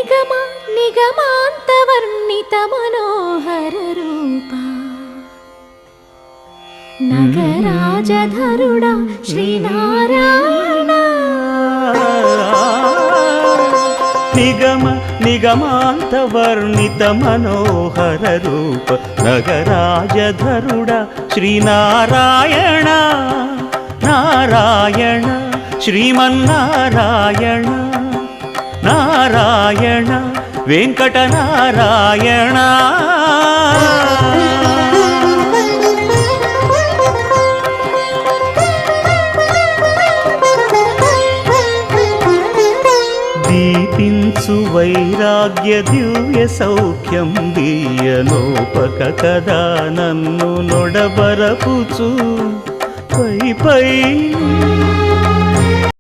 నిగమ నిగమాంతవర్ణిత మనోహర రూప నగరాజధరుడా శ్రీనారాయణ. నిగమ నిగమాంతవర్ణిత మనోహర రూప నగరాజధరుడా శ్రీనారాయణ. నారాయణ శ్రీమన్నారాయణ నారాయణ వెంకటనారాయణ. దీపించు వైరాగ్య దివ్య సౌఖ్యం దీయనోపక కదా నన్ను నొడబరపుచు పై పై